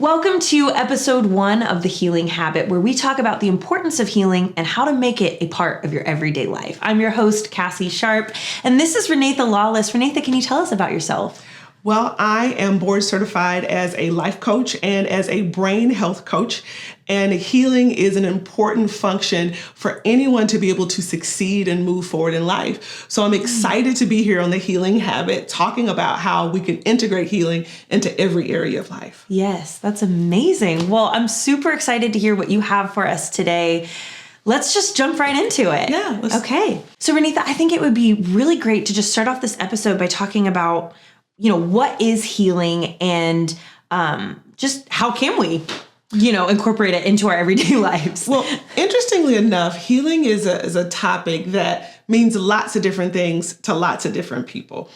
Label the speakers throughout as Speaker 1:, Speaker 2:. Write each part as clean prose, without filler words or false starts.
Speaker 1: Welcome to episode 1 of The Healing Habit, where we talk about the importance of healing and how to make it a part of your everyday life. I'm your host, Cassie Sharp, and this is Renatha Lollis. Renatha, can you tell us about yourself?
Speaker 2: Well, I am board certified as a life coach and as a brain health coach. And healing is an important function for anyone to be able to succeed and move forward in life. So I'm excited to be here on The Healing Habit, talking about how we can integrate healing into every area of life.
Speaker 1: Yes, that's amazing. Well, I'm super excited to hear what you have for us today. Let's just jump right into it.
Speaker 2: Yeah.
Speaker 1: Okay. So Renatha, I think it would be really great to just start off this episode by talking about, what is healing and just how can we, incorporate it into our everyday lives?
Speaker 2: Well, interestingly enough, healing is a topic that means lots of different things to lots of different people.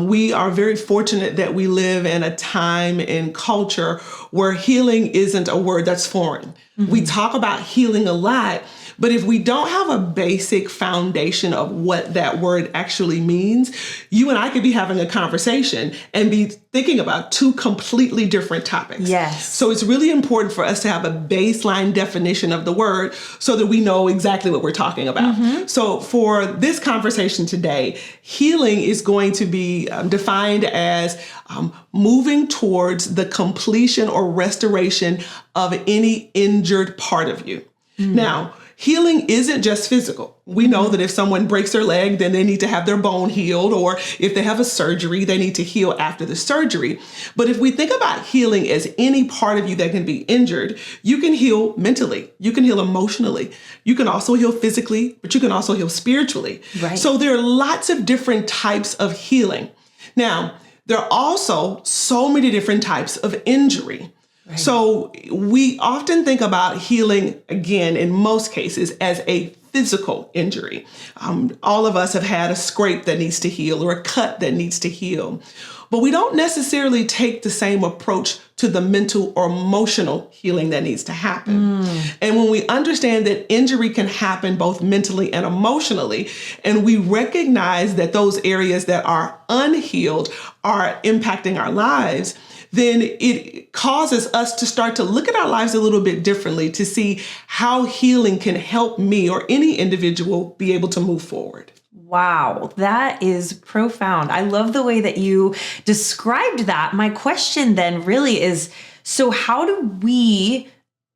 Speaker 2: We are very fortunate that we live in a time and culture where healing isn't a word that's foreign. We talk about healing a lot, but if we don't have a basic foundation of what that word actually means, you and I could be having a conversation and be thinking about two completely different topics.
Speaker 1: Yes.
Speaker 2: So it's really important for us to have a baseline definition of the word so that we know exactly what we're talking about. So for this conversation today, healing is going to be defined as moving towards the completion or restoration of any injured part of you. Now, healing isn't just physical. We know that if someone breaks their leg, then they need to have their bone healed, or if they have a surgery, they need to heal after the surgery. But if we think about healing as any part of you that can be injured, you can heal mentally, you can heal emotionally, you can also heal physically, but you can also heal spiritually.
Speaker 1: Right.
Speaker 2: So there are lots of different types of healing. Now, there are also so many different types of injury. Right. So we often think about healing, again, in most cases, as a physical injury. All of us have had a scrape that needs to heal or a cut that needs to heal. But we don't necessarily take the same approach to the mental or emotional healing that needs to happen. And when we understand that injury can happen both mentally and emotionally, and we recognize that those areas that are unhealed are impacting our lives, then it causes us to start to look at our lives a little bit differently to see how healing can help me or any individual be able to move forward.
Speaker 1: Wow, that is profound. I love the way that you described that. My question then really is, so how do we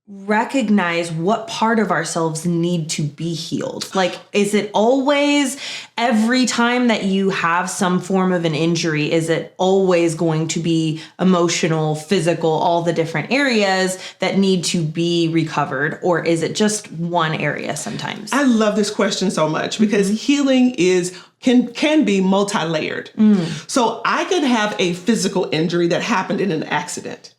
Speaker 1: recognize what part of ourselves need to be healed? Like, is it always every time that you have some form of an injury, is it always going to be emotional, physical, all the different areas that need to be recovered? Or is it just one area sometimes?
Speaker 2: I love this question so much because healing can be multi-layered. So I can have a physical injury that happened in an accident.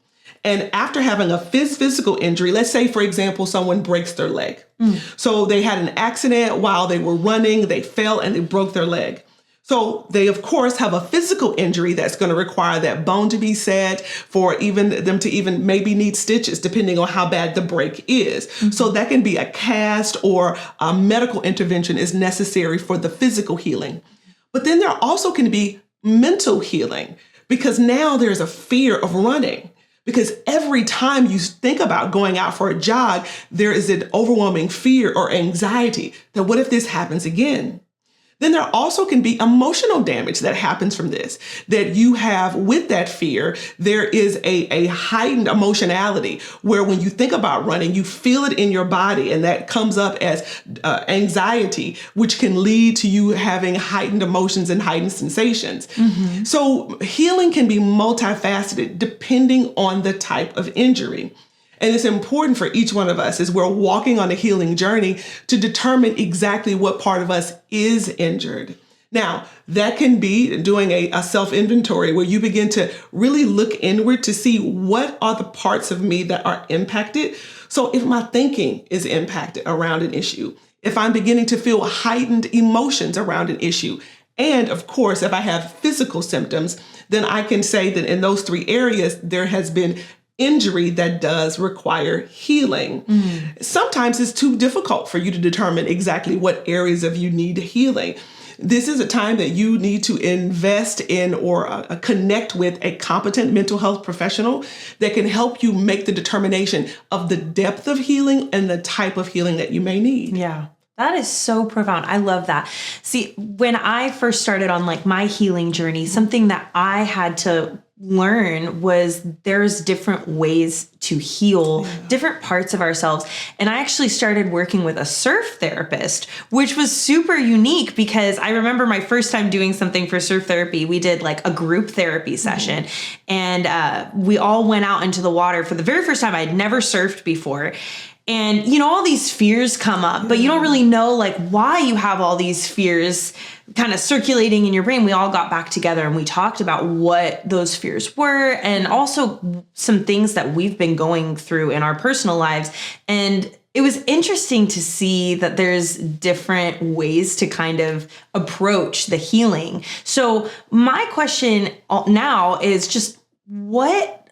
Speaker 2: And after having a physical injury, let's say, for example, someone breaks their leg. So they had an accident while they were running, they fell and they broke their leg. So they, of course, have a physical injury that's going to require that bone to be set, for even them to even maybe need stitches, depending on how bad the break is. So that can be a cast or a medical intervention is necessary for the physical healing. But then there also can be mental healing, because now there's a fear of running. Because every time you think about going out for a jog, there is an overwhelming fear or anxiety that what if this happens again? Then there also can be emotional damage that happens from this, that you have with that fear. There is a heightened emotionality where when you think about running, you feel it in your body, and that comes up as anxiety, which can lead to you having heightened emotions and heightened sensations. So healing can be multifaceted depending on the type of injury. And it's important for each one of us as we're walking on a healing journey to determine exactly what part of us is injured. Now, that can be doing a self-inventory where you begin to really look inward to see what are the parts of me that are impacted. So if my thinking is impacted around an issue, if I'm beginning to feel heightened emotions around an issue, and of course, if I have physical symptoms, then I can say that in those three areas, there has been injury that does require healing. Sometimes it's too difficult for you to determine exactly what areas of you need healing. this is a time that you need to invest in or connect with a competent mental health professional that can help you make the determination of the depth of healing and the type of healing that you may need.
Speaker 1: Yeah. That is so profound. I love that. See, when I first started on like my healing journey, something that I had to learn was there's different ways to heal different parts of ourselves. And I actually started working with a surf therapist, which was super unique because I remember my first time doing something for surf therapy. We did like a group therapy session and we all went out into the water for the very first time. I'd never surfed before. And, you know, all these fears come up, but you don't really know like why you have all these fears kind of circulating in your brain. We all got back together and we talked about what those fears were and also some things that we've been going through in our personal lives. And it was interesting to see that there's different ways to kind of approach the healing. So my question now is just what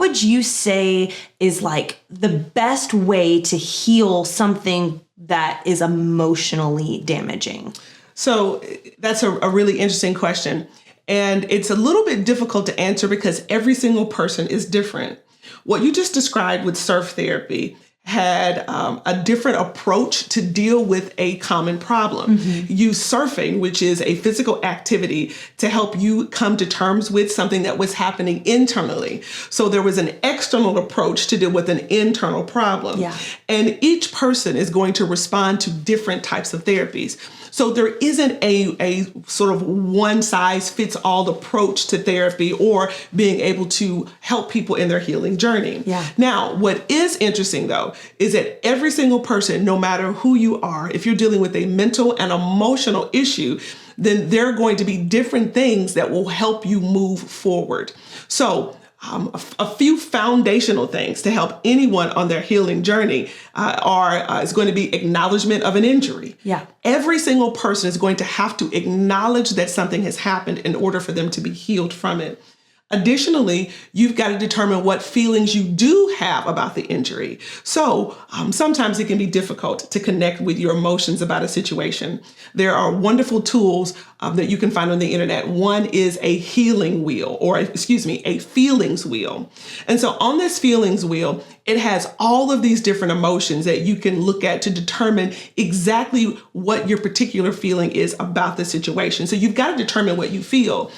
Speaker 1: would you say is like the best way to heal something that is emotionally damaging?
Speaker 2: So that's a really interesting question. And it's a little bit difficult to answer because every single person is different. What you just described with surf therapy had a different approach to deal with a common problem. Use surfing, which is a physical activity, to help you come to terms with something that was happening internally. So there was an external approach to deal with an internal problem. And each person is going to respond to different types of therapies. So there isn't a sort of one size fits all approach to therapy or being able to help people in their healing journey. Now, what is interesting though, is that every single person, no matter who you are, if you're dealing with a mental and emotional issue, then there are going to be different things that will help you move forward. So a few foundational things to help anyone on their healing journey is going to be acknowledgement of an injury. Every single person is going to have to acknowledge that something has happened in order for them to be healed from it. Additionally, you've got to determine what feelings you do have about the injury. So sometimes it can be difficult to connect with your emotions about a situation. There are wonderful tools that you can find on the internet. One is a healing wheel, a feelings wheel. And so on this feelings wheel, it has all of these different emotions that you can look at to determine exactly what your particular feeling is about the situation. So you've got to determine what you feel.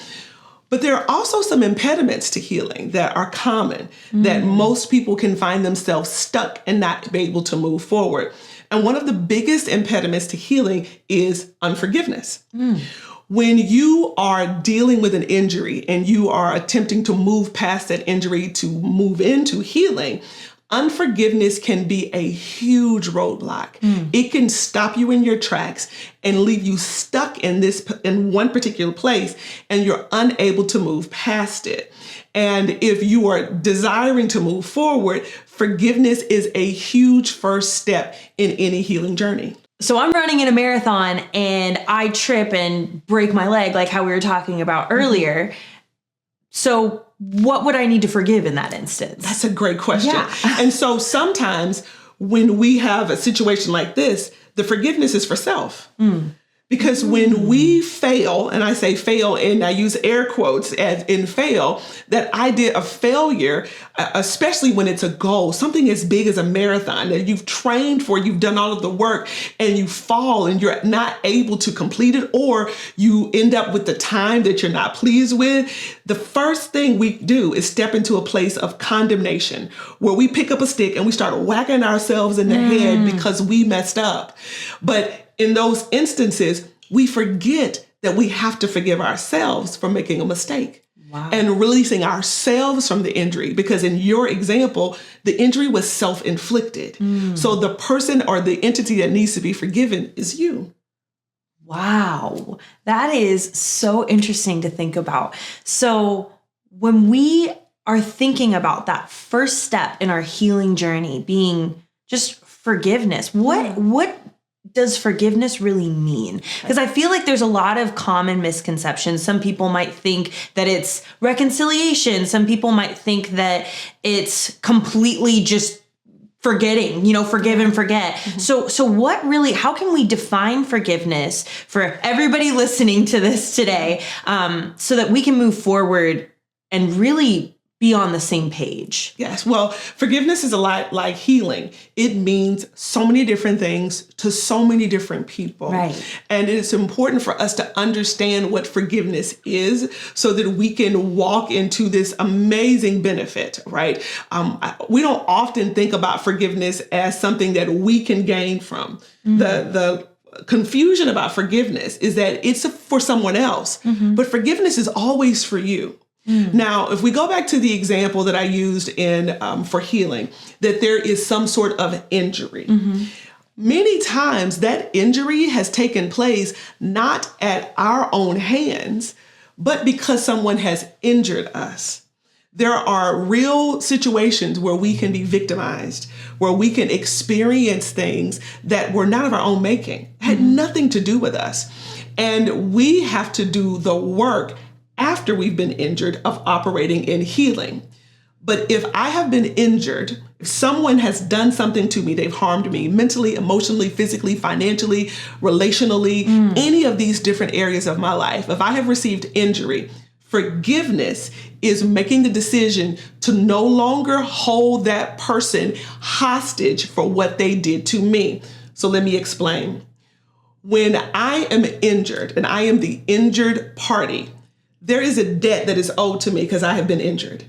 Speaker 2: But there are also some impediments to healing that are common, that most people can find themselves stuck and not be able to move forward. And one of the biggest impediments to healing is unforgiveness. When you are dealing with an injury and you are attempting to move past that injury to move into healing, unforgiveness can be a huge roadblock. It can stop you in your tracks and leave you stuck in one particular place, and you're unable to move past it. And if you are desiring to move forward, forgiveness is a huge first step in any healing journey.
Speaker 1: So I'm running in a marathon and I trip and break my leg, like how we were talking about earlier. So what would I need to forgive in that instance?
Speaker 2: That's a great question. And so sometimes when we have a situation like this, the forgiveness is for self. Because when we fail, and I say fail, and I use air quotes as in fail, that idea of failure, especially when it's a goal, something as big as a marathon that you've trained for, you've done all of the work, and you fall and you're not able to complete it, or you end up with the time that you're not pleased with, the first thing we do is step into a place of condemnation, where we pick up a stick and we start whacking ourselves in the head because we messed up. But in those instances, we forget that we have to forgive ourselves for making a mistake and releasing ourselves from the injury. Because in your example, the injury was self-inflicted. So the person or the entity that needs to be forgiven is you.
Speaker 1: Wow. That is so interesting to think about. So when we are thinking about that first step in our healing journey being just forgiveness, what does forgiveness really mean? Because I feel like there's a lot of common misconceptions. Some people might think that it's reconciliation. Some people might think that it's completely just forgetting, forgive and forget. So what really, how can we define forgiveness for everybody listening to this today, so that we can move forward and really be on the same page?
Speaker 2: Yes. Well, forgiveness is a lot like healing. It means so many different things to so many different people.
Speaker 1: Right.
Speaker 2: And it's important for us to understand what forgiveness is so that we can walk into this amazing benefit, right? We don't often think about forgiveness as something that we can gain from. The confusion about forgiveness is that it's for someone else, but forgiveness is always for you. Now, if we go back to the example that I used in for healing, that there is some sort of injury. Many times that injury has taken place not at our own hands, but because someone has injured us. There are real situations where we can be victimized, where we can experience things that were not of our own making, had nothing to do with us. And we have to do the work after we've been injured of operating in healing. But if I have been injured, if someone has done something to me, they've harmed me mentally, emotionally, physically, financially, relationally, any of these different areas of my life, if I have received injury, forgiveness is making the decision to no longer hold that person hostage for what they did to me. So let me explain. When I am injured and I am the injured party, there is a debt that is owed to me because I have been injured.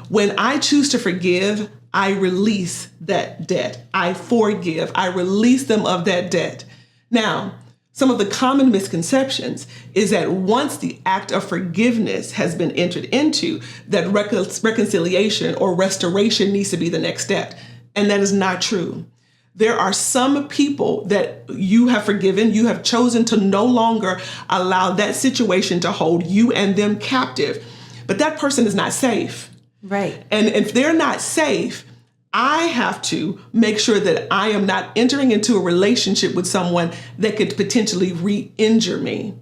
Speaker 2: When I choose to forgive, I release that debt. I forgive. I release them of that debt. Now, some of the common misconceptions is that once the act of forgiveness has been entered into, that reconciliation or restoration needs to be the next step. And that is not true. There are some people that you have forgiven, you have chosen to no longer allow that situation to hold you and them captive, but that person is not safe.
Speaker 1: Right.
Speaker 2: And if they're not safe, I have to make sure that I am not entering into a relationship with someone that could potentially re-injure me.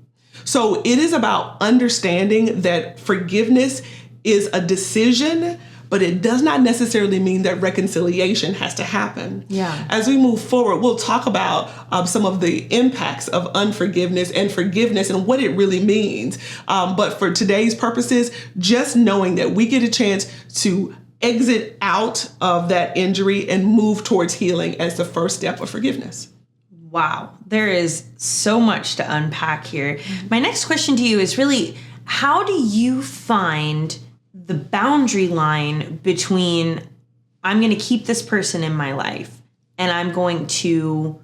Speaker 2: So it is about understanding that forgiveness is a decision, but it does not necessarily mean that reconciliation has to happen.
Speaker 1: Yeah.
Speaker 2: As we move forward, we'll talk about some of the impacts of unforgiveness and forgiveness and what it really means. But for today's purposes, just knowing that we get a chance to exit out of that injury and move towards healing as the first step of forgiveness.
Speaker 1: Wow. There is so much to unpack here. My next question to you is really, how do you find the boundary line between I'm going to keep this person in my life and I'm going to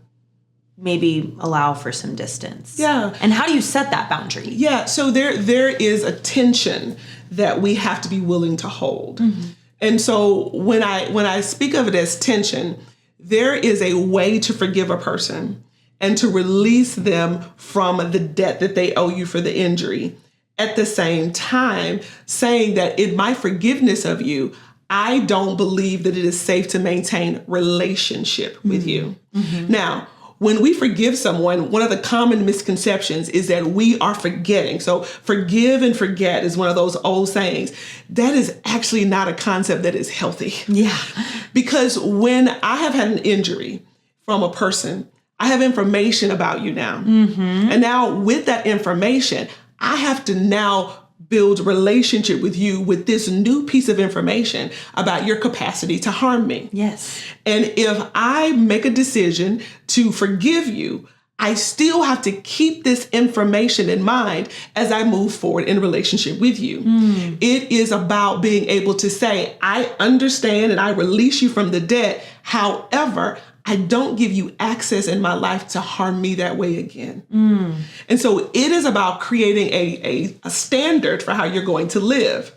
Speaker 1: maybe allow for some distance?
Speaker 2: Yeah.
Speaker 1: And how do you set that boundary?
Speaker 2: Yeah. So there is a tension that we have to be willing to hold. And so when I speak of it as tension, there is a way to forgive a person and to release them from the debt that they owe you for the injury. At the same time, saying that in my forgiveness of you, I don't believe that it is safe to maintain relationship with you. Now, when we forgive someone, one of the common misconceptions is that we are forgetting. So forgive and forget is one of those old sayings. That is actually not a concept that is healthy.
Speaker 1: Yeah.
Speaker 2: Because when I have had an injury from a person, I have information about you now. And now with that information, I have to now build relationship with you with this new piece of information about your capacity to harm me.
Speaker 1: Yes.
Speaker 2: And if I make a decision to forgive you, I still have to keep this information in mind as I move forward in relationship with you. It is about being able to say, I understand and I release you from the debt. However, I don't give you access in my life to harm me that way again. And so it is about creating a standard for how you're going to live.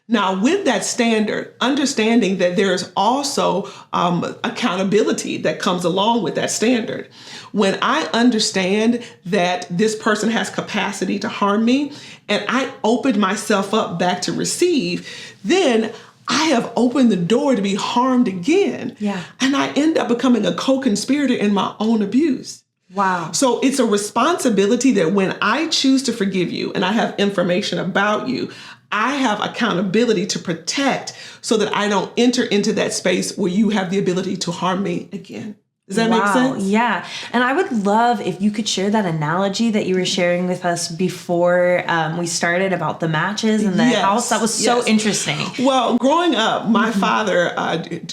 Speaker 2: Now, with that standard, understanding that there's also accountability that comes along with that standard. When I understand that this person has capacity to harm me and I open myself up back to receive, then I have opened the door to be harmed again.
Speaker 1: Yeah.
Speaker 2: And I end up becoming a co-conspirator in my own abuse.
Speaker 1: Wow.
Speaker 2: So it's a responsibility that when I choose to forgive you and I have information about you, I have accountability to protect so that I don't enter into that space where you have the ability to harm me again. Does that make sense?
Speaker 1: Yeah. And I would love if you could share that analogy that you were sharing with us before we started about the matches and the house. That was so interesting.
Speaker 2: Well, growing up, my father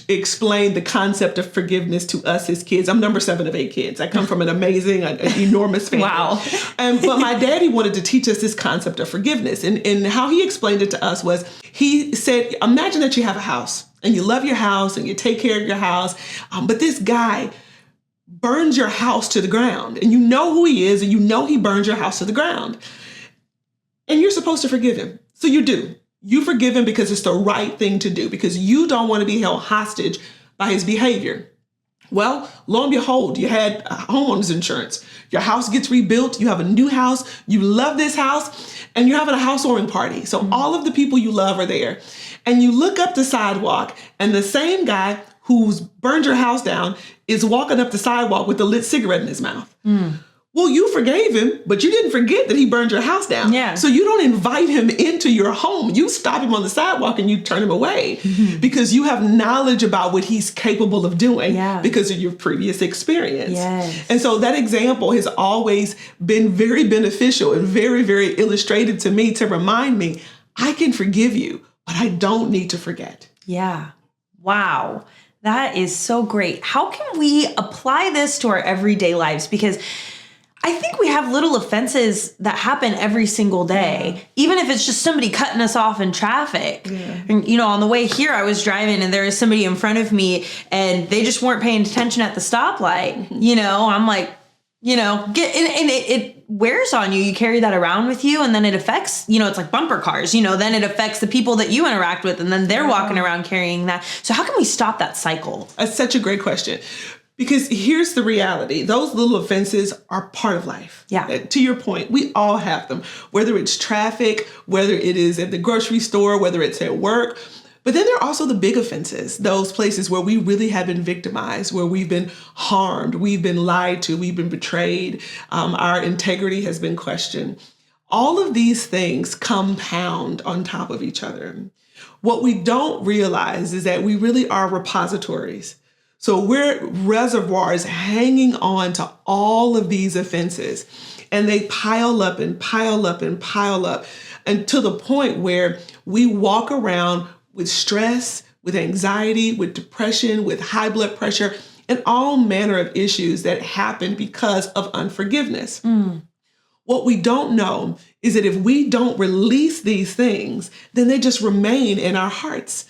Speaker 2: explained the concept of forgiveness to us, his kids. I'm number 7 of 8 kids. I come from an amazing, an enormous family.
Speaker 1: Wow.
Speaker 2: But my daddy wanted to teach us this concept of forgiveness. And how he explained it to us was, he said, imagine that you have a house and you love your house and you take care of your house. But this guy burns your house to the ground, and you know who he is, and you know he burns your house to the ground, and you're supposed to forgive him. So you do. You forgive him because it's the right thing to do, because you don't want to be held hostage by his behavior. Well, lo and behold, you had homeowners insurance. Your house gets rebuilt. You have a new house. You love this house, and you're having a housewarming party. So all of the people you love are there, and you look up the sidewalk, and the same guy who's burned your house down is walking up the sidewalk with a lit cigarette in his mouth. Well, you forgave him, but you didn't forget that he burned your house down.
Speaker 1: Yeah.
Speaker 2: So you don't invite him into your home. You stop him on the sidewalk and you turn him away because you have knowledge about what he's capable of doing because of your previous experience.
Speaker 1: Yes.
Speaker 2: And so that example has always been very beneficial and very, very illustrated to me to remind me, I can forgive you, but I don't need to forget.
Speaker 1: Yeah. Wow. That is so great. How can we apply this to our everyday lives? Because I think we have little offenses that happen every single day, even if it's just somebody cutting us off in traffic. And, you know, on the way here, I was driving and there was somebody in front of me and they just weren't paying attention at the stoplight. You know, I'm like, you know, it wears on you. You carry that around with you, and then it affects, you know, it's like bumper cars, you know, then it affects the people that you interact with, and then they're walking around carrying that. So how can we stop that cycle?
Speaker 2: That's such a great question. Because here's the reality. Those little offenses are part of life.
Speaker 1: Yeah.
Speaker 2: To your point, we all have them, whether it's traffic, whether it is at the grocery store, whether it's at work. But then there are also the big offenses, those places where we really have been victimized, where we've been harmed, we've been lied to, we've been betrayed, our integrity has been questioned. All of these things compound on top of each other. What we don't realize is that we really are repositories. So we're reservoirs hanging on to all of these offenses, and they pile up and pile up and pile up, and to the point where we walk around with stress, with anxiety, with depression, with high blood pressure, and all manner of issues that happen because of unforgiveness. What we don't know is that if we don't release these things, then they just remain in our hearts.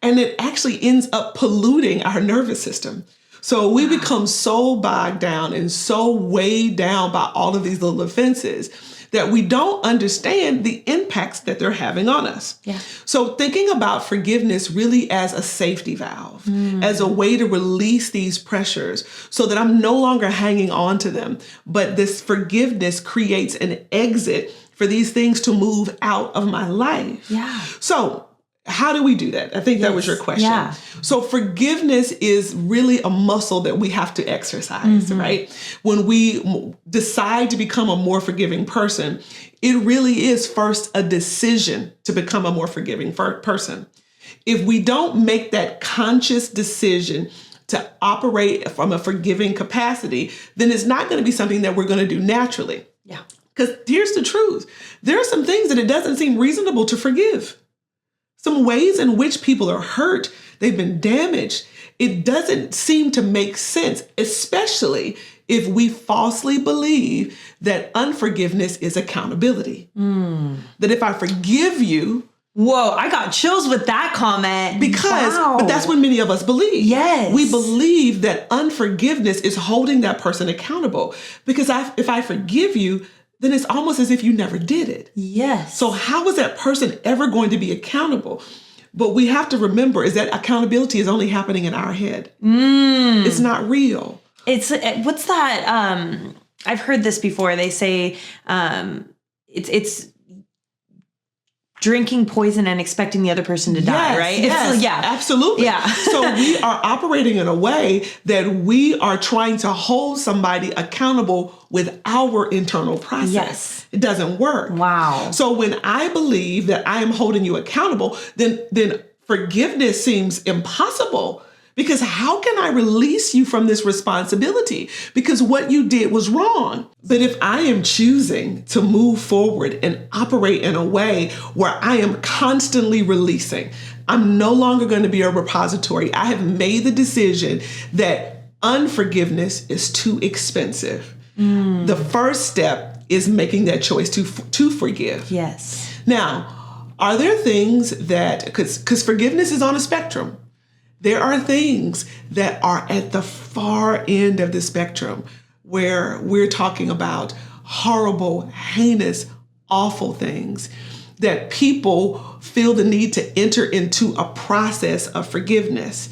Speaker 2: And it actually ends up polluting our nervous system. So we become so bogged down and so weighed down by all of these little offenses that we don't understand the impacts that they're having on us.
Speaker 1: Yeah.
Speaker 2: So thinking about forgiveness really as a safety valve, as a way to release these pressures so that I'm no longer hanging on to them, but this forgiveness creates an exit for these things to move out of my life.
Speaker 1: Yeah.
Speaker 2: So how do we do that? I think that was your question.
Speaker 1: Yeah.
Speaker 2: So forgiveness is really a muscle that we have to exercise, right? When we decide to become a more forgiving person, it really is first a decision to become a more forgiving person. If we don't make that conscious decision to operate from a forgiving capacity, then it's not going to be something that we're going to do naturally.
Speaker 1: Yeah.
Speaker 2: Because here's the truth. There are some things that it doesn't seem reasonable to forgive. Some ways in which people are hurt, they've been damaged. It doesn't seem to make sense, especially if we falsely believe that unforgiveness is accountability. That if I forgive you,
Speaker 1: Whoa, I got chills with that comment.
Speaker 2: but that's what many of us believe.
Speaker 1: Yes.
Speaker 2: We believe that unforgiveness is holding that person accountable. Because if I forgive you, then it's almost as if you never did it.
Speaker 1: Yes.
Speaker 2: So how is that person ever going to be accountable? But we have to remember is that accountability is only happening in our head. It's not real.
Speaker 1: It's, what's that? I've heard this before. They say, it's drinking poison and expecting the other person to die, right?
Speaker 2: Yes,
Speaker 1: Yeah.
Speaker 2: absolutely.
Speaker 1: Yeah.
Speaker 2: So we are operating in a way that we are trying to hold somebody accountable with our internal process.
Speaker 1: Yes.
Speaker 2: It doesn't work.
Speaker 1: Wow.
Speaker 2: So when I believe that I am holding you accountable, then forgiveness seems impossible. Because how can I release you from this responsibility? Because what you did was wrong. But if I am choosing to move forward and operate in a way where I am constantly releasing, I'm no longer going to be a repository. I have made the decision that unforgiveness is too expensive. The first step is making that choice to forgive.
Speaker 1: Yes.
Speaker 2: Now, are there things that, because forgiveness is on a spectrum, there are things that are at the far end of the spectrum where we're talking about horrible, heinous, awful things that people feel the need to enter into a process of forgiveness.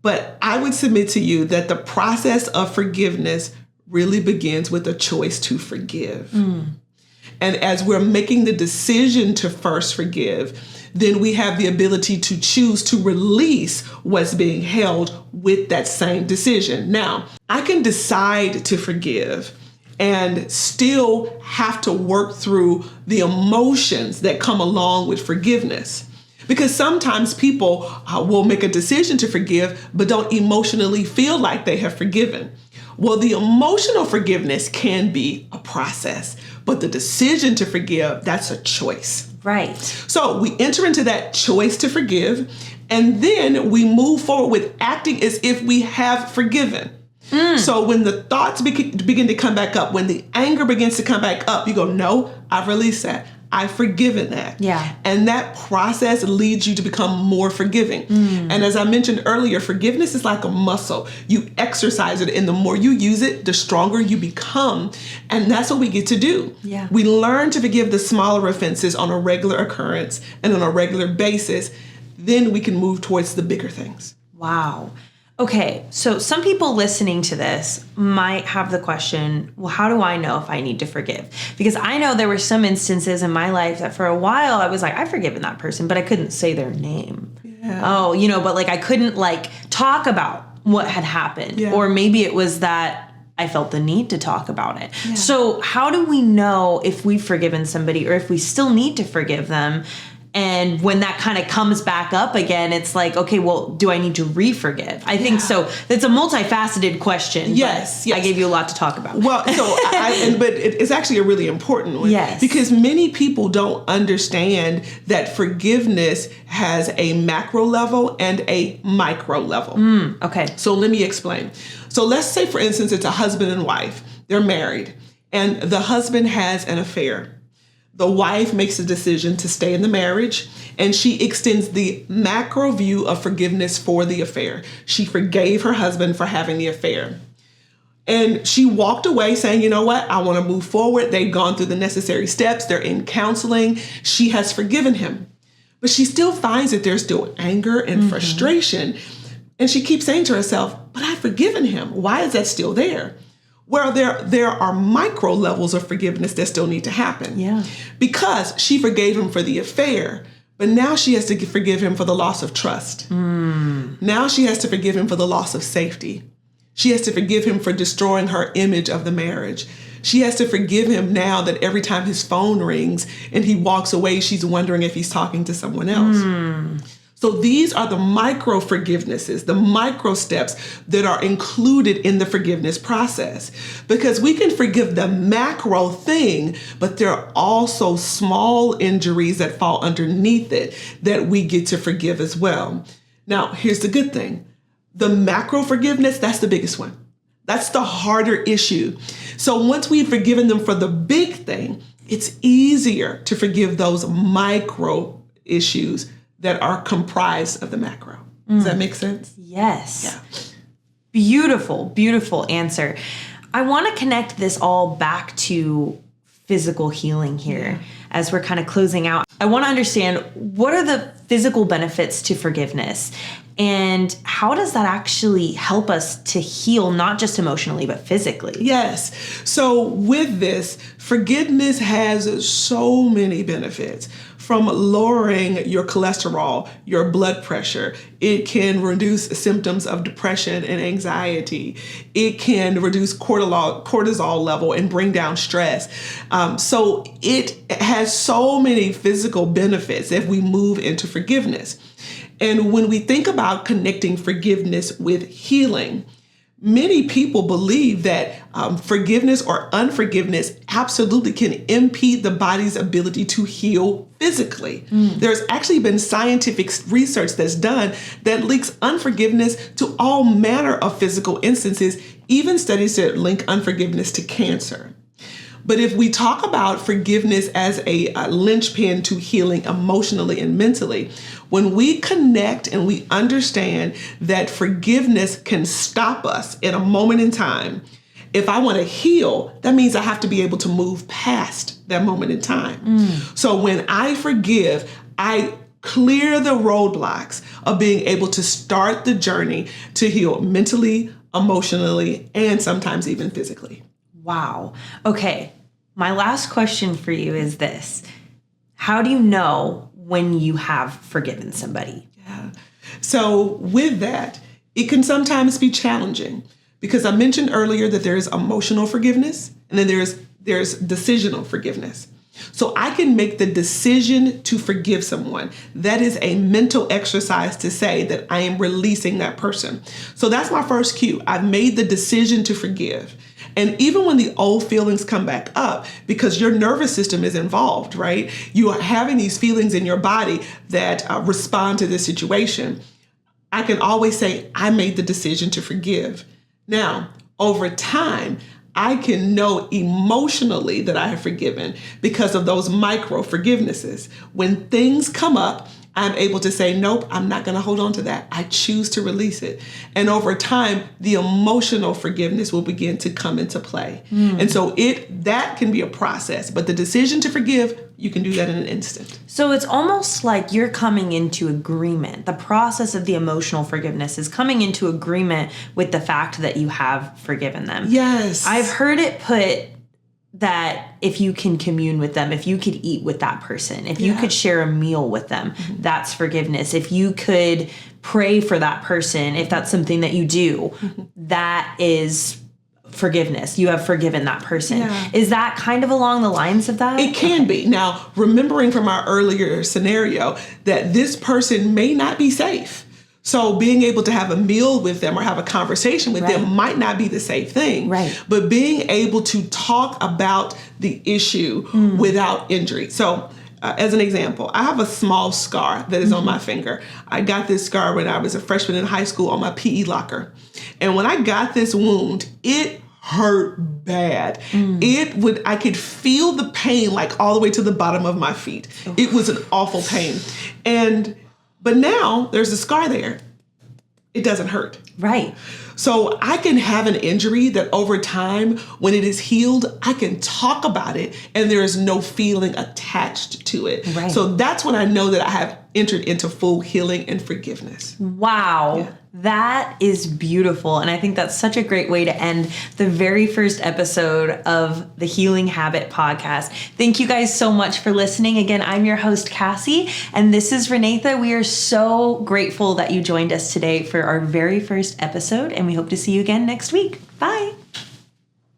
Speaker 2: But I would submit to you that the process of forgiveness really begins with a choice to forgive. And as we're making the decision to first forgive, then we have the ability to choose to release what's being held with that same decision. Now, I can decide to forgive and still have to work through the emotions that come along with forgiveness. Because sometimes people will make a decision to forgive, but don't emotionally feel like they have forgiven. Well, the emotional forgiveness can be a process, but the decision to forgive, that's a choice.
Speaker 1: Right.
Speaker 2: So we enter into that choice to forgive, and then we move forward with acting as if we have forgiven. So when the thoughts begin to come back up, when the anger begins to come back up, you go, no, I've released that. I've forgiven that.
Speaker 1: Yeah.
Speaker 2: And that process leads you to become more forgiving. And as I mentioned earlier, forgiveness is like a muscle. You exercise it, and the more you use it, the stronger you become. And that's what we get to do.
Speaker 1: Yeah.
Speaker 2: We learn to forgive the smaller offenses on a regular occurrence and on a regular basis. Then we can move towards the bigger things.
Speaker 1: Wow. Okay, so some people listening to this might have the question, well, how do I know if I need to forgive? Because I know there were some instances in my life that for a while I was like, I've forgiven that person, but I couldn't say their name.
Speaker 2: Yeah.
Speaker 1: Oh, but like I couldn't like talk about what had happened.
Speaker 2: Yeah.
Speaker 1: Or maybe it was that I felt the need to talk about it.
Speaker 2: Yeah.
Speaker 1: So how do we know if we've forgiven somebody or if we still need to forgive them? And when that kind of comes back up again, it's like, okay, well, do I need to re-forgive? I think so. It's a multifaceted question.
Speaker 2: Yes,
Speaker 1: but I gave you a lot to talk about.
Speaker 2: Well, so but it's actually a really important one.
Speaker 1: Yes.
Speaker 2: Because many people don't understand that forgiveness has a macro level and a micro level.
Speaker 1: Okay.
Speaker 2: So let me explain. So let's say, for instance, it's a husband and wife. They're married, and the husband has an affair. The wife makes a decision to stay in the marriage, and she extends the macro view of forgiveness for the affair. She forgave her husband for having the affair. And she walked away saying, you know what? I want to move forward. They've gone through the necessary steps. They're in counseling. She has forgiven him. But she still finds that there's still anger and frustration. And she keeps saying to herself, but I've forgiven him. Why is that still there? Well, there are micro levels of forgiveness that still need to happen.
Speaker 1: Yeah.
Speaker 2: Because she forgave him for the affair, but now she has to forgive him for the loss of trust. Now she has to forgive him for the loss of safety. She has to forgive him for destroying her image of the marriage. She has to forgive him now that every time his phone rings and he walks away, she's wondering if he's talking to someone else. So these are the micro forgivenesses, the micro steps that are included in the forgiveness process. Because we can forgive the macro thing, but there are also small injuries that fall underneath it that we get to forgive as well. Now, here's the good thing. The macro forgiveness, that's the biggest one. That's the harder issue. So once we've forgiven them for the big thing, it's easier to forgive those micro issues that are comprised of the macro. Does that make sense?
Speaker 1: Yes.
Speaker 2: Yeah.
Speaker 1: Beautiful, beautiful answer. I want to connect this all back to physical healing here as we're kind of closing out. I want to understand, what are the physical benefits to forgiveness? And how does that actually help us to heal, not just emotionally, but physically?
Speaker 2: Yes. So with this, forgiveness has so many benefits. from lowering your cholesterol, your blood pressure. It can reduce symptoms of depression and anxiety. It can reduce cortisol level and bring down stress. So it has so many physical benefits if we move into forgiveness. And when we think about connecting forgiveness with healing, many people believe that forgiveness or unforgiveness absolutely can impede the body's ability to heal physically. There's actually been scientific research that's done that links unforgiveness to all manner of physical instances, even studies that link unforgiveness to cancer. But if we talk about forgiveness as a linchpin to healing emotionally and mentally, when we connect and we understand that forgiveness can stop us in a moment in time, if I want to heal, that means I have to be able to move past that moment in time. So when I forgive, I clear the roadblocks of being able to start the journey to heal mentally, emotionally, and sometimes even physically.
Speaker 1: Wow. Okay. My last question for you is this. How do you know when you have forgiven somebody?
Speaker 2: Yeah. So with that, it can sometimes be challenging because I mentioned earlier that there's emotional forgiveness and then there's decisional forgiveness. So I can make the decision to forgive someone. That is a mental exercise to say that I am releasing that person. So that's my first cue. I've made the decision to forgive. And even when the old feelings come back up, because your nervous system is involved, right? You are having these feelings in your body that respond to this situation. I can always say, I made the decision to forgive. Now, over time, I can know emotionally that I have forgiven because of those micro forgivenesses. When things come up, I'm able to say, nope, I'm not going to hold on to that. I choose to release it. And over time, the emotional forgiveness will begin to come into play. And so that can be a process, but the decision to forgive, you can do that in an instant.
Speaker 1: So it's almost like you're coming into agreement. The process of the emotional forgiveness is coming into agreement with the fact that you have forgiven them.
Speaker 2: Yes.
Speaker 1: I've heard it put that if you can commune with them, if you could eat with that person, if you could share a meal with them, that's forgiveness. If you could pray for that person, if that's something that you do, that is forgiveness. You have forgiven that person. Yeah. Is that kind of along the lines of that?
Speaker 2: It can be. Now, remembering from our earlier scenario that this person may not be safe. So being able to have a meal with them or have a conversation with them might not be the safe thing.
Speaker 1: Right.
Speaker 2: But being able to talk about the issue without injury. So as an example, I have a small scar that is on my finger. I got this scar when I was a freshman in high school on my PE locker. And when I got this wound, it hurt bad. I could feel the pain like all the way to the bottom of my feet. It was an awful pain. But now there's a scar there. It doesn't hurt.
Speaker 1: Right.
Speaker 2: So I can have an injury that over time, when it is healed, I can talk about it and there is no feeling attached to it. Right. So that's when I know that I have entered into full healing and forgiveness.
Speaker 1: Wow. Yeah. That is beautiful. And I think that's such a great way to end the very first episode of the Healing Habit podcast. Thank you guys so much for listening. Again, I'm your host, Cassie, and this is Renatha. We are so grateful that you joined us today for our very first episode, and we hope to see you again next week. Bye.